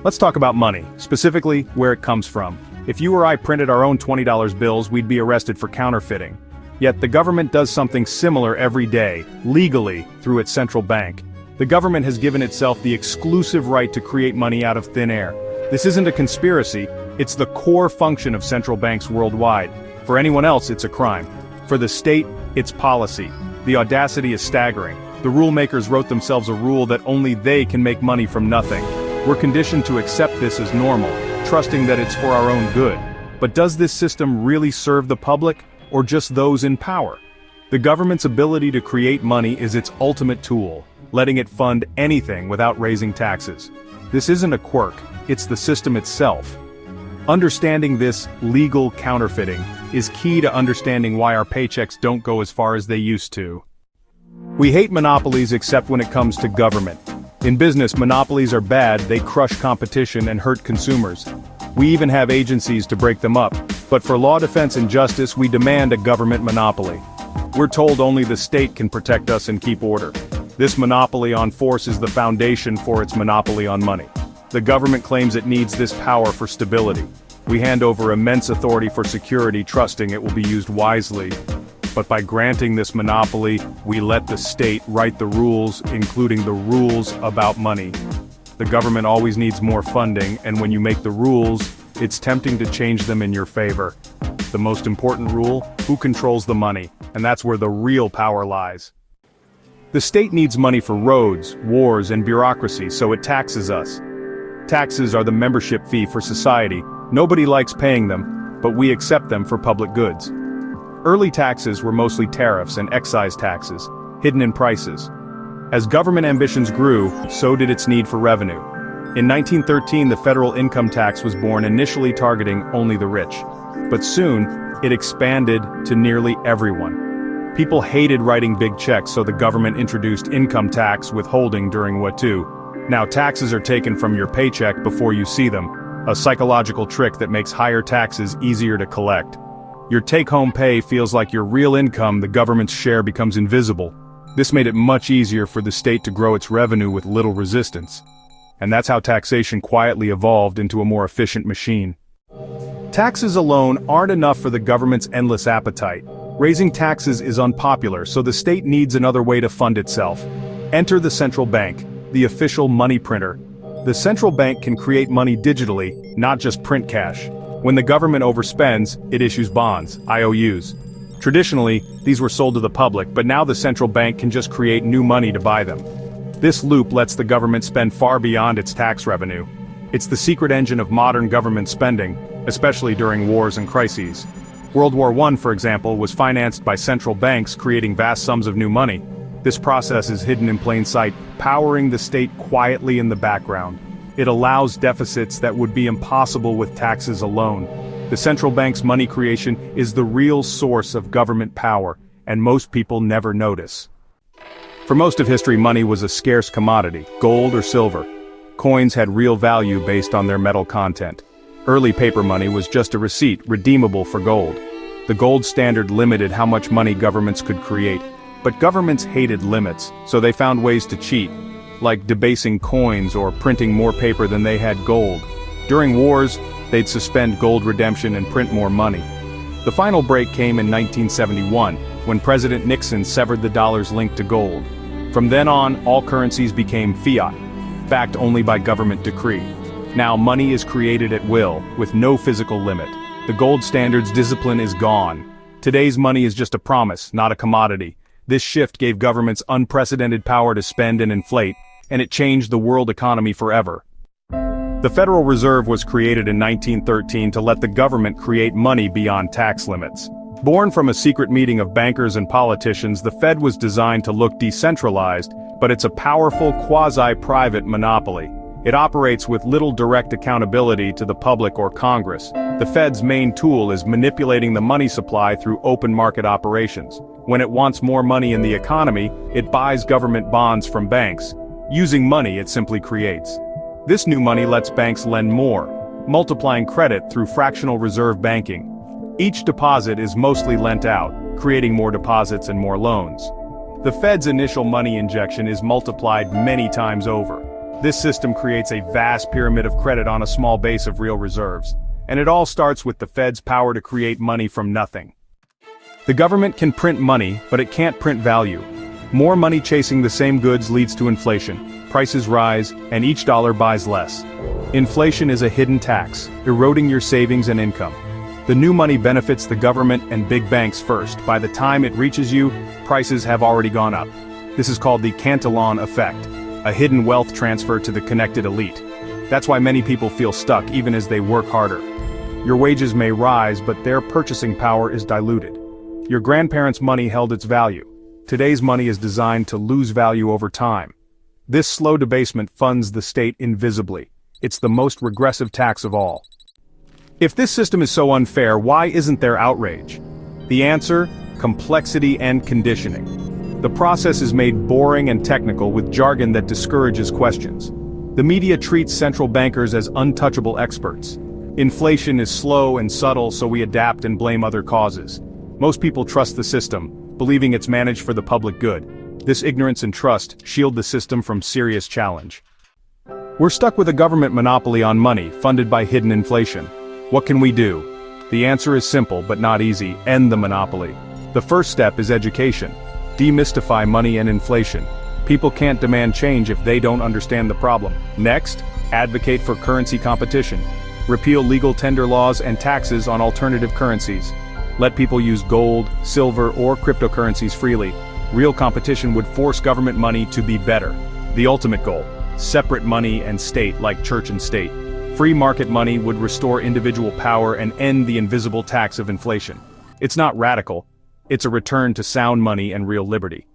Let's talk about money, specifically where it comes from. If you or I printed our own $20 bills, we'd be arrested for counterfeiting. Yet the government does something similar every day, legally, through its central bank. The government has given itself the exclusive right to create money out of thin air. This isn't a conspiracy, it's the core function of central banks worldwide. For anyone else, it's a crime. For the state, it's policy. The audacity is staggering. The rule makers wrote themselves a rule that only they can make money from nothing. We're conditioned to accept this as normal, trusting that it's for our own good. But does this system really serve the public, or just those in power? The government's ability to create money is its ultimate tool, letting it fund anything without raising taxes. This isn't a quirk, it's the system itself. Understanding this legal counterfeiting is key to understanding why our paychecks don't go as far as they used to. We hate monopolies except when it comes to government. In business, monopolies are bad, they crush competition and hurt consumers. We even have agencies to break them up, but for law, defense, and justice, we demand a government monopoly. We're told only the state can protect us and keep order. This monopoly on force is the foundation for its monopoly on money. The government claims it needs this power for stability. We hand over immense authority for security, trusting it will be used wisely. But by granting this monopoly, we let the state write the rules, including the rules about money. The government always needs more funding, and when you make the rules, it's tempting to change them in your favor. The most important rule: who controls the money? And that's where the real power lies. The state needs money for roads, wars, and bureaucracy, so it taxes us. Taxes are the membership fee for society. Nobody likes paying them, but we accept them for public goods. Early taxes were mostly tariffs and excise taxes, hidden in prices. As government ambitions grew, so did its need for revenue. In 1913, the federal income tax was born, initially targeting only the rich. But soon, it expanded to nearly everyone. People hated writing big checks, so the government introduced income tax withholding during World War II. Now taxes are taken from your paycheck before you see them, a psychological trick that makes higher taxes easier to collect. Your take-home pay feels like your real income, the government's share becomes invisible. This made it much easier for the state to grow its revenue with little resistance. And that's how taxation quietly evolved into a more efficient machine. Taxes alone aren't enough for the government's endless appetite. Raising taxes is unpopular, so the state needs another way to fund itself. Enter the central bank, the official money printer. The central bank can create money digitally, not just print cash. When the government overspends, it issues bonds, IOUs. Traditionally, these were sold to the public, but now the central bank can just create new money to buy them. This loop lets the government spend far beyond its tax revenue. It's the secret engine of modern government spending, especially during wars and crises. World War I, for example, was financed by central banks creating vast sums of new money. This process is hidden in plain sight, powering the state quietly in the background. It allows deficits that would be impossible with taxes alone. The central bank's money creation is the real source of government power, and most people never notice. For most of history, money was a scarce commodity, gold or silver. Coins had real value based on their metal content. Early paper money was just a receipt, redeemable for gold. The gold standard limited how much money governments could create, but governments hated limits, so they found ways to cheat, like debasing coins or printing more paper than they had gold. During wars, they'd suspend gold redemption and print more money. The final break came in 1971, when President Nixon severed the dollar's link to gold. From then on, all currencies became fiat, backed only by government decree. Now money is created at will, with no physical limit. The gold standard's discipline is gone. Today's money is just a promise, not a commodity. This shift gave governments unprecedented power to spend and inflate, and it changed the world economy forever. The Federal Reserve was created in 1913 to let the government create money beyond tax limits. Born from a secret meeting of bankers and politicians, the Fed was designed to look decentralized, but it's a powerful quasi-private monopoly. It operates with little direct accountability to the public or Congress. The Fed's main tool is manipulating the money supply through open market operations. When it wants more money in the economy, it buys government bonds from banks. Using money it simply creates. This new money lets banks lend more, multiplying credit through fractional reserve banking. Each deposit is mostly lent out, creating more deposits and more loans. The Fed's initial money injection is multiplied many times over. This system creates a vast pyramid of credit on a small base of real reserves. And it all starts with the Fed's power to create money from nothing. The government can print money, but it can't print value. More money chasing the same goods leads to inflation. Prices rise, and each dollar buys less. Inflation is a hidden tax, eroding your savings and income. The new money benefits the government and big banks first. By the time it reaches you, prices have already gone up. This is called the Cantillon effect, a hidden wealth transfer to the connected elite. That's why many people feel stuck even as they work harder. Your wages may rise, but their purchasing power is diluted. Your grandparents' money held its value. Today's money is designed to lose value over time. This slow debasement funds the state invisibly. It's the most regressive tax of all. If this system is so unfair, why isn't there outrage? The answer: complexity and conditioning. The process is made boring and technical with jargon that discourages questions. The media treats central bankers as untouchable experts. Inflation is slow and subtle, so we adapt and blame other causes. Most people trust the system, believing it's managed for the public good. This ignorance and trust shield the system from serious challenge. We're stuck with a government monopoly on money, funded by hidden inflation. What can we do? The answer is simple but not easy: end the monopoly. The first step is education. Demystify money and inflation. People can't demand change if they don't understand the problem. Next, advocate for currency competition. Repeal legal tender laws and taxes on alternative currencies. Let people use gold, silver, or cryptocurrencies freely. Real competition would force government money to be better. The ultimate goal: separate money and state like church and state. Free market money would restore individual power and end the invisible tax of inflation. It's not radical. It's a return to sound money and real liberty.